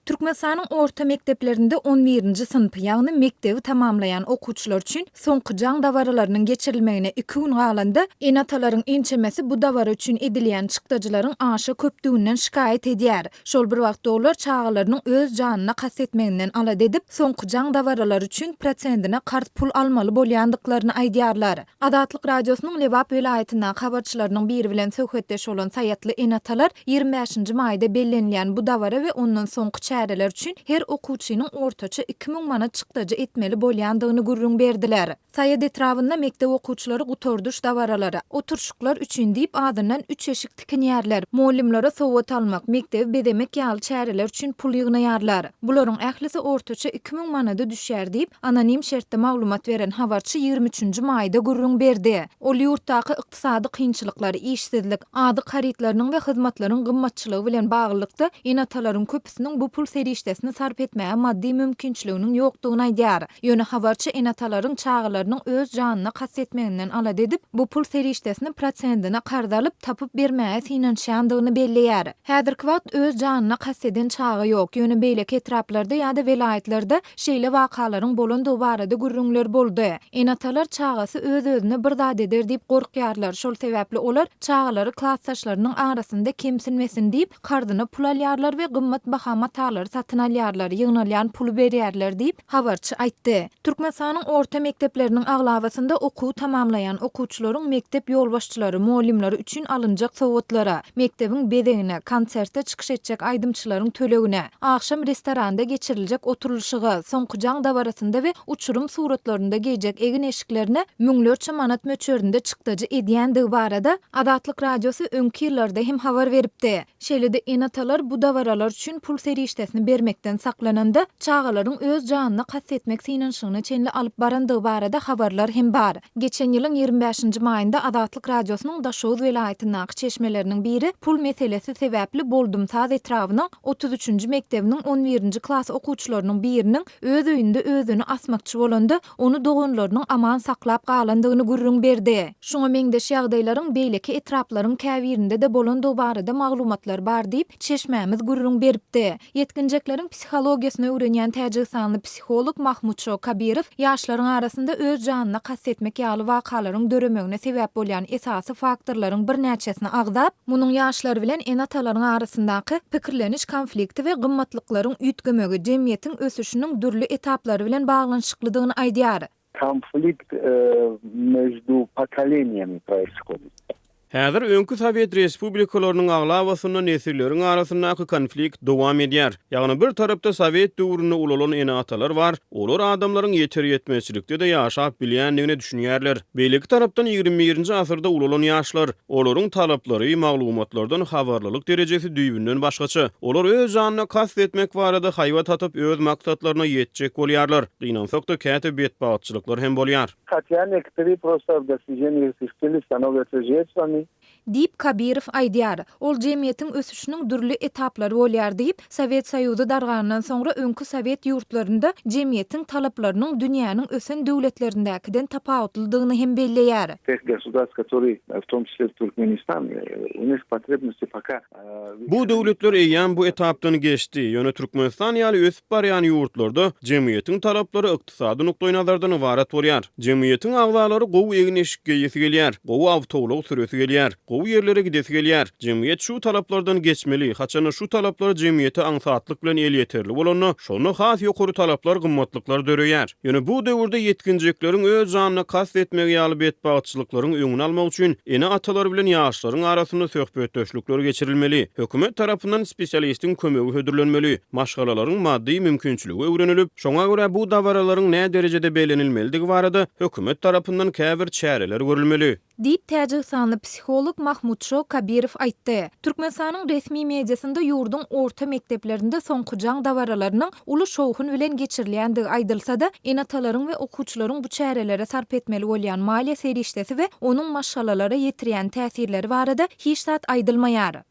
Türkmenistanyň orta mekdeplerinde 11-nji synpy ýagny mekdebi tamamlayan okuwçylar üçin soňky jaň dawaralarynyň geçirilmegine 2 gün galanda enatalaryň ençemesi bu dawara üçin edilýän çykdagylaryň aşy köpdüginden şikayet edýär. Şol bir wagtda olar çağalarynyň öz janyna kastetmeginden alad edip soňky jaň dawaralary üçin prosentine kart pul almaly bolýandyklaryny aýdýarlar. Adatlyk radiosynyň Lebap welaýatyna habarçylarynyň biri bilen söhbetdeş bolan saýatly enatalar 25-nji maýda bellenilýän bu dawara we ondan soňky çäreler üçin her okuwçynyň ortaça 2000 manat çykdaja etmeli bolýandygyny gurrun berdiler. Saýat etrawynda mektep okuwçylary gutorduş dawaralary, oturşuklar üçün diýip adynan 3 eşik tikinýärler. Muallimlere sowat almak, mektebi bedemek ýaly çäreler üçün pul ýygnaýarlar. Bularyň ählisi ortaça 2000 manada düşýär diýip anonim şertde maglumat beren habarçy 23-nji maýda gurrun berdi. Ol ýurtdaky ykdysady kynçylyklary, işsizlik, ady haritlarynyň we hyzmatlaryň gymmatçylygy bilen baglykda enatalaryň köpüsiniň bu pul serişdesini sarp etmäge maddi mümkinçiliginiň ýokdugyny aýdýar. Ýöne habarçy enatalaryň çağalarynyň öz janyna kastetmeginden alad edip bu pul serişdesini prosentine kardalyp tapyp bermäge synanşandygyny belleýär. Häzirki wagt öz janyna kasteden çağa ýok. Ýöne beýleki etraplarda ýa-da welaýatlarda şeýle wakalaryň bolandygy barada gurrunlar boldy. Enatalar çağasy öz-özüne bir zat eder diýip gorkýarlar. Şol sebäpli olar çağalary klasdaşlarynyň arasynda kemsinmesin diýip kardyna pul alýarlar we gymmat baha matalary satyn alýarlar, ýygnalýan puly berýärler diýip habarçy aýtdy. Türkmenistanyň orta mekdepleriniň aglawasynda okuw tamamlayan okuwçylaryň mektep ýolbaşçylary, muallimleri üçin alınjak sowatlara, mektebiň bedegine, konsertde çykyş etjek aýdymçylaryň tölegine, akşam restoranda geçiriljek oturulşyga, soňky jaň dawarasynda we uçurum suratlarynda geýjek egin eşiklerine müňlerçe manat möçöründe çykdaja edýändigi barada Adatlyk radiosy öňki ýyllarda hem habar beripdi. Şeýle-de enatalar bu dawaralar üçin pul serişdesini bermekden saklananda çağalaryň öz janyna kastetmek synanşygyny çenli alyp barandygy barada habarlar hem bar. Geçen ýylyň 25-nji maýynda Adatlyk radiosynyň Daşoz welaýatynyň çeşmeleriniň biri pul meselesi sebäpli Boldumsaz etrawynyň 33-nji mektebiniň 11-nji klas okuwçylarynyň biriniň öz öýünde özüni asmakçy bolanda onu doganlarynyň aman saklap galandygyny gurrun berdi. Şoňa meňdeş ýagdaýlaryň beýleki etraplaryň käbirinde de bolandygy barada maglumatlar bar diýip çeşmämiz gurrun beripdi. Yetkinjekleriň psihologiýasyny öwrenýän täjiksanly psikolog Mahmud Şo Kabirow ýaşlaryň arasynda öz janyna kastetmek ýaly wakalaryň döremegine sebäp bolýan esasy faktorlaryň bir näçesini agdap, munyň ýaşlar bilen enatalaryň arasyndaky pikirleniş konflikti we gymmatlyklaryň üýtgemegi jemgyýetiň ösüşiniň dürli etaplary bilen baglanşyklydygyny aýdýar. Конфликт между поколениями происходит. Häzir öňkü Sowet respublikalarynyň aglawasyna nesilleriň arasyndaky konflikt dowam edýär. Ýagny bir tarapda Sowet döwrüne ulan enatalar bar, olar adamlaryň ýeter ýetmezçilikde de ýaşap bilýändigine düşünýärler. Beýleki tarapdan 21-nji asyrda ulan ýaşlar, olaryň talaplary, maglumatlardan habarlylyk derejesi düýbünden başgaça. Olar öz janyna kastetmek barada haýwat atyp öz maksatlaryna ýetjek bolýarlar. Gynansak da käte betbaatçylyklar hem bolýar. Хотя некоторые просто в достижении стиля становятся жертвами. Diýip Kabirow aýdýar. Ol jemgyýetiň ösüşiniň dürli etaplary bolýar diýip Sowet Soýuzy dargandan soňra öňkü Sowet ýurtlarynda jemgyýetiň talaplarynyň dünýäniň ösen döwletlerindäkinden tapawutlydygyny hem belleýär. Тех государств, которые, в том числе Туркменистан, у них потребности пока... Bu döwletler eýän bu etapdan geçdi. Ýöne Türkmenistan ýaly ösüp barýan ýurtlarda jemgyýetiň talaplary ykdysady nukdaý nazardan ibaret bolýar. Jemgyýetiň agzalary gowy egin eşikge ýeti gelýär, gowy awtolog süresi gelýär, gowy ýerlere gidesi gelýär. Jemgyýet şu talaplardan geçmeli, haçany şu talaplar jemgyýete aňsatlyk bilen el ýeterli bolany, şonu has ýokary talaplar gymmatlyklar döreýär. Ýöne bu döwürde yetkinjeklerin öz janyna kastetmegi ýaly betbaatçylyklaryň öňüni almak üçin ene atalar bilen ýaşlaryň arasyna söhbetdeşlikler geçirilmeli. Hökümet tarapyndan spesialistiň kömegi hödürlenmeli. Maşgalalaryň maddi mümkinçiligi öwrenilip, şoňa görä bu dawaralaryň näme derejede belenilmeligi barada hökümet tarapyndan käbir çäreler görülmeli. Diýip täjiksanly psikolog Mahmud Şo Kabirow aýtdy. Türkmenistanyň resmi mediasynda ýurduň orta mekteplerinde soňky jaň dawaralarynyň uly şowhun bilen geçirilýändigi aýdylsa-da, enatalaryň we okuwçylaryň bu çärelere sarp etmeli bolýan maliýe serişdesi we onuň maşgalalara ýetirýän täsirleri barada hiç zat aýdylmaýar.